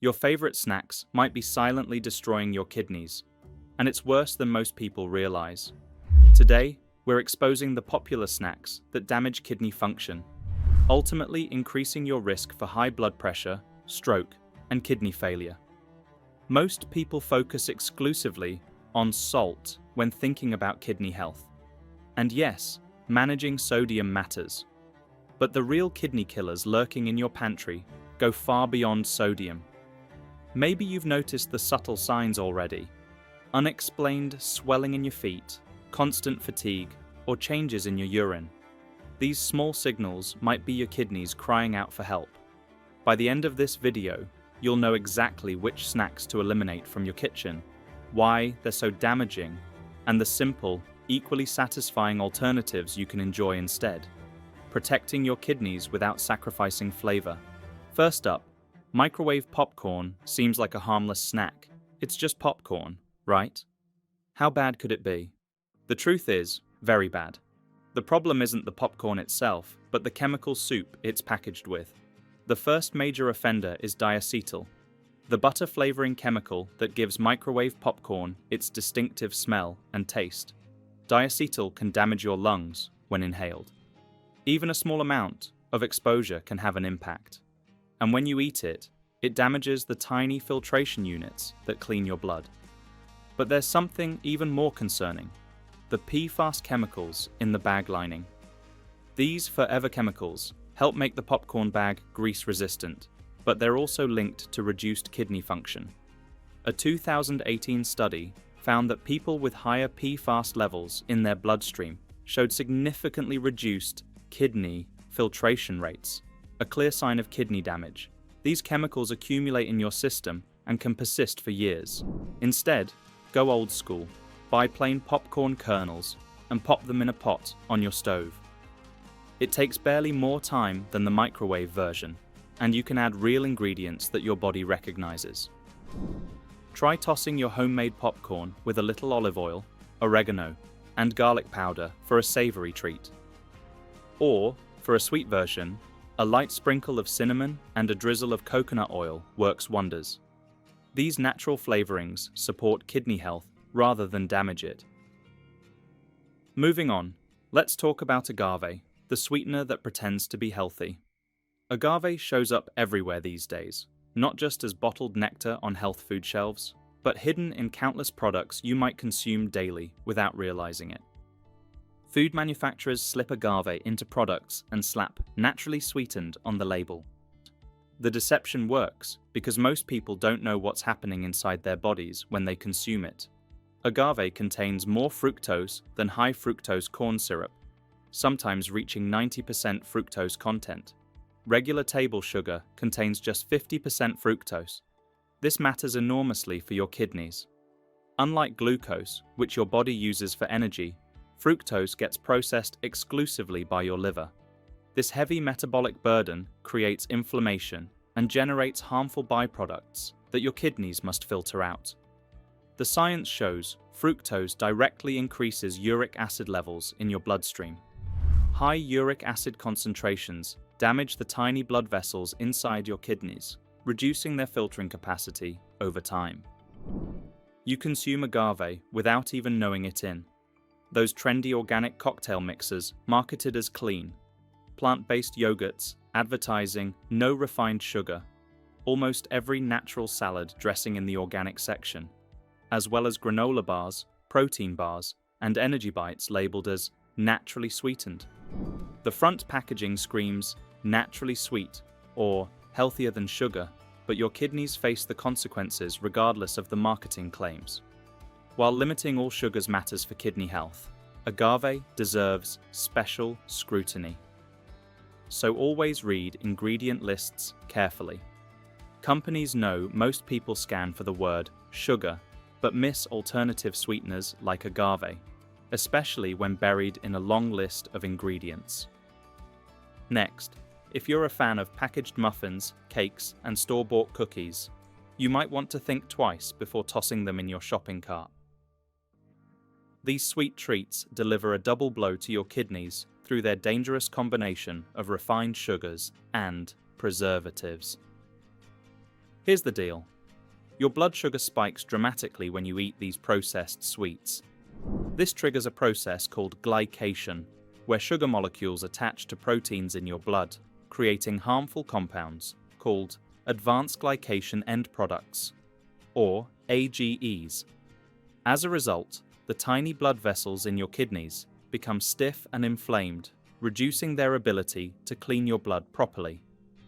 Your favorite snacks might be silently destroying your kidneys, and it's worse than most people realize. Today, we're exposing the popular snacks that damage kidney function, ultimately increasing your risk for high blood pressure, stroke, and kidney failure. Most people focus exclusively on salt when thinking about kidney health. And yes, managing sodium matters. But the real kidney killers lurking in your pantry go far beyond sodium. Maybe you've noticed the subtle signs already: unexplained swelling in your feet, constant fatigue, or changes in your urine. These small signals might be your kidneys crying out for help. By the end of this video, you'll know exactly which snacks to eliminate from your kitchen, why they're so damaging, and the simple, equally satisfying alternatives you can enjoy instead, protecting your kidneys without sacrificing flavor. First up, microwave popcorn seems like a harmless snack. It's just popcorn, right? How bad could it be? The truth is, very bad. The problem isn't the popcorn itself, but the chemical soup it's packaged with. The first major offender is diacetyl, the butter-flavoring chemical that gives microwave popcorn its distinctive smell and taste. Diacetyl can damage your lungs when inhaled. Even a small amount of exposure can have an impact. And when you eat it, it damages the tiny filtration units that clean your blood. But there's something even more concerning: the PFAS chemicals in the bag lining. These forever chemicals help make the popcorn bag grease-resistant, but they're also linked to reduced kidney function. A 2018 study found that people with higher PFAS levels in their bloodstream showed significantly reduced kidney filtration rates, a clear sign of kidney damage. These chemicals accumulate in your system and can persist for years. Instead, go old school. Buy plain popcorn kernels and pop them in a pot on your stove. It takes barely more time than the microwave version, and you can add real ingredients that your body recognizes. Try tossing your homemade popcorn with a little olive oil, oregano, and garlic powder for a savory treat. Or, for a sweet version, a light sprinkle of cinnamon and a drizzle of coconut oil works wonders. These natural flavorings support kidney health rather than damage it. Moving on, let's talk about agave, the sweetener that pretends to be healthy. Agave shows up everywhere these days, not just as bottled nectar on health food shelves, but hidden in countless products you might consume daily without realizing it. Food manufacturers slip agave into products and slap "naturally sweetened" on the label. The deception works because most people don't know what's happening inside their bodies when they consume it. Agave contains more fructose than high fructose corn syrup, sometimes reaching 90% fructose content. Regular table sugar contains just 50% fructose. This matters enormously for your kidneys. Unlike glucose, which your body uses for energy, fructose gets processed exclusively by your liver. This heavy metabolic burden creates inflammation and generates harmful byproducts that your kidneys must filter out. The science shows fructose directly increases uric acid levels in your bloodstream. High uric acid concentrations damage the tiny blood vessels inside your kidneys, reducing their filtering capacity over time. You consume agave without even knowing it in. Those trendy organic cocktail mixers marketed as clean, plant-based yogurts advertising no refined sugar, almost every natural salad dressing in the organic section, as well as granola bars, protein bars, and energy bites labeled as naturally sweetened. The front packaging screams naturally sweet or healthier than sugar, but your kidneys face the consequences regardless of the marketing claims. While limiting all sugars matters for kidney health, agave deserves special scrutiny. So always read ingredient lists carefully. Companies know most people scan for the word sugar, but miss alternative sweeteners like agave, especially when buried in a long list of ingredients. Next, if you're a fan of packaged muffins, cakes, and store-bought cookies, you might want to think twice before tossing them in your shopping cart. These sweet treats deliver a double blow to your kidneys through their dangerous combination of refined sugars and preservatives. Here's the deal. Your blood sugar spikes dramatically when you eat these processed sweets. This triggers a process called glycation, where sugar molecules attach to proteins in your blood, creating harmful compounds called advanced glycation end products, or AGEs. As a result, the tiny blood vessels in your kidneys become stiff and inflamed, reducing their ability to clean your blood properly.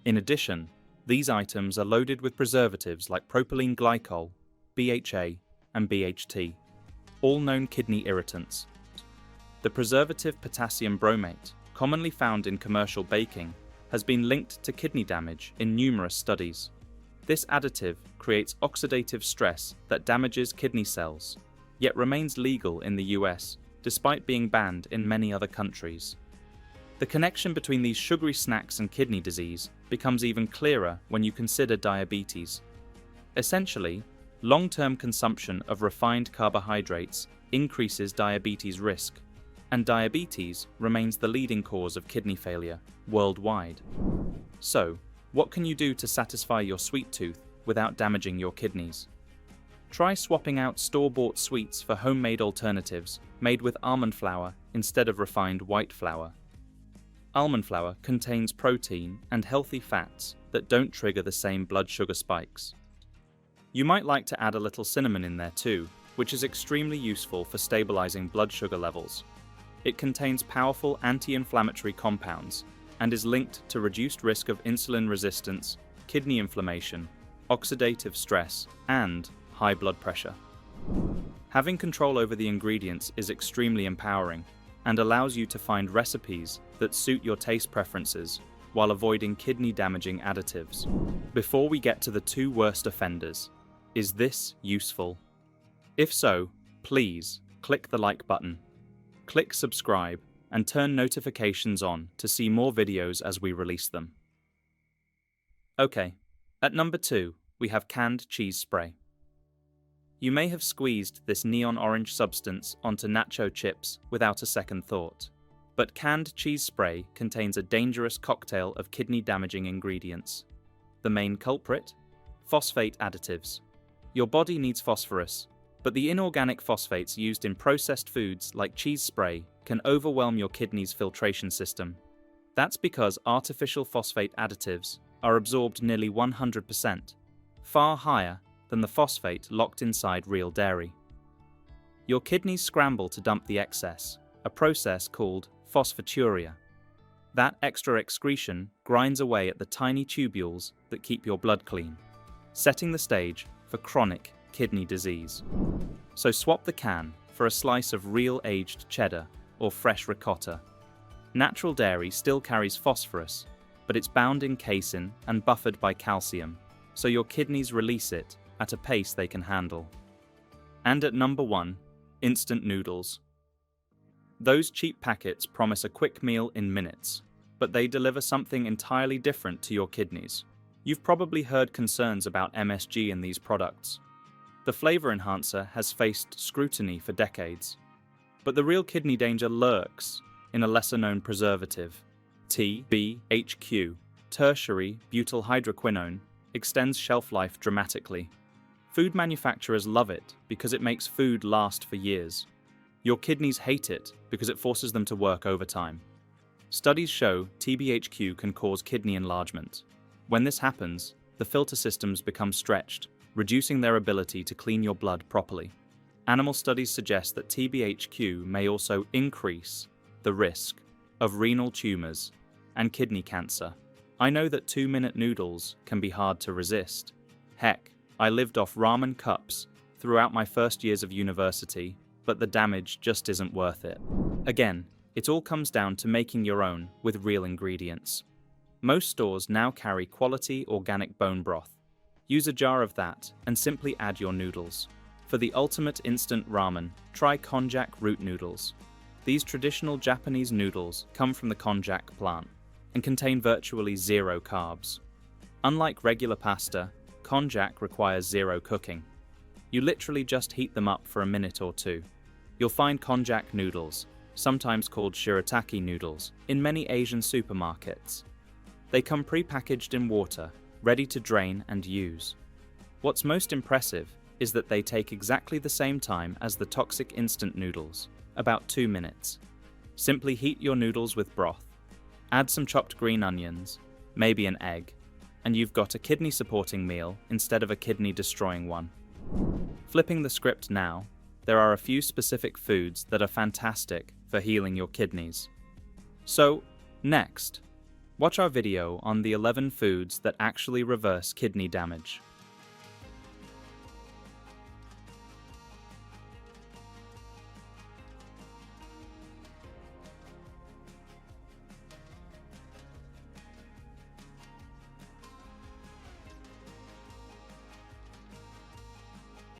In addition, these items are loaded with preservatives like propylene glycol, BHA, and BHT, all known kidney irritants. The preservative potassium bromate, commonly found in commercial baking, has been linked to kidney damage in numerous studies. This additive creates oxidative stress that damages kidney cells, yet remains legal in the US, despite being banned in many other countries. The connection between these sugary snacks and kidney disease becomes even clearer when you consider diabetes. Essentially, long-term consumption of refined carbohydrates increases diabetes risk, and diabetes remains the leading cause of kidney failure worldwide. So, what can you do to satisfy your sweet tooth without damaging your kidneys? Try swapping out store-bought sweets for homemade alternatives made with almond flour instead of refined white flour. Almond flour contains protein and healthy fats that don't trigger the same blood sugar spikes. You might like to add a little cinnamon in there too, which is extremely useful for stabilizing blood sugar levels. It contains powerful anti-inflammatory compounds and is linked to reduced risk of insulin resistance, kidney inflammation, oxidative stress, and high blood pressure. Having control over the ingredients is extremely empowering and allows you to find recipes that suit your taste preferences while avoiding kidney-damaging additives. Before we get to the two worst offenders, is this useful? If so, please click the like button, click subscribe, and turn notifications on to see more videos as we release them. Okay, at number 2, we have canned cheese spray. You may have squeezed this neon orange substance onto nacho chips without a second thought, but canned cheese spray contains a dangerous cocktail of kidney-damaging ingredients. The main culprit? Phosphate additives. Your body needs phosphorus, but the inorganic phosphates used in processed foods like cheese spray can overwhelm your kidney's filtration system. That's because artificial phosphate additives are absorbed nearly 100%, far higher than the phosphate locked inside real dairy. Your kidneys scramble to dump the excess, a process called phosphaturia. That extra excretion grinds away at the tiny tubules that keep your blood clean, setting the stage for chronic kidney disease. So swap the can for a slice of real aged cheddar or fresh ricotta. Natural dairy still carries phosphorus, but it's bound in casein and buffered by calcium, so your kidneys release it at a pace they can handle. And at number 1, instant noodles. Those cheap packets promise a quick meal in minutes, but they deliver something entirely different to your kidneys. You've probably heard concerns about MSG in these products. The flavor enhancer has faced scrutiny for decades, but the real kidney danger lurks in a lesser-known preservative. TBHQ, tertiary butyl hydroquinone, extends shelf life dramatically. Food manufacturers love it because it makes food last for years. Your kidneys hate it because it forces them to work overtime. Studies show TBHQ can cause kidney enlargement. When this happens, the filter systems become stretched, reducing their ability to clean your blood properly. Animal studies suggest that TBHQ may also increase the risk of renal tumors and kidney cancer. I know that 2-minute noodles can be hard to resist. Heck, I lived off ramen cups throughout my first years of university, but the damage just isn't worth it. Again, it all comes down to making your own with real ingredients. Most stores now carry quality organic bone broth. Use a jar of that and simply add your noodles. For the ultimate instant ramen, try konjac root noodles. These traditional Japanese noodles come from the konjac plant and contain virtually zero carbs. Unlike regular pasta, konjac requires zero cooking. You literally just heat them up for a minute or two. You'll find konjac noodles, sometimes called shirataki noodles, in many Asian supermarkets. They come pre-packaged in water, ready to drain and use. What's most impressive is that they take exactly the same time as the toxic instant noodles, about 2 minutes. Simply heat your noodles with broth, add some chopped green onions, maybe an egg, and you've got a kidney-supporting meal instead of a kidney-destroying one. Flipping the script now, there are a few specific foods that are fantastic for healing your kidneys. So, next, watch our video on the 11 foods that actually reverse kidney damage.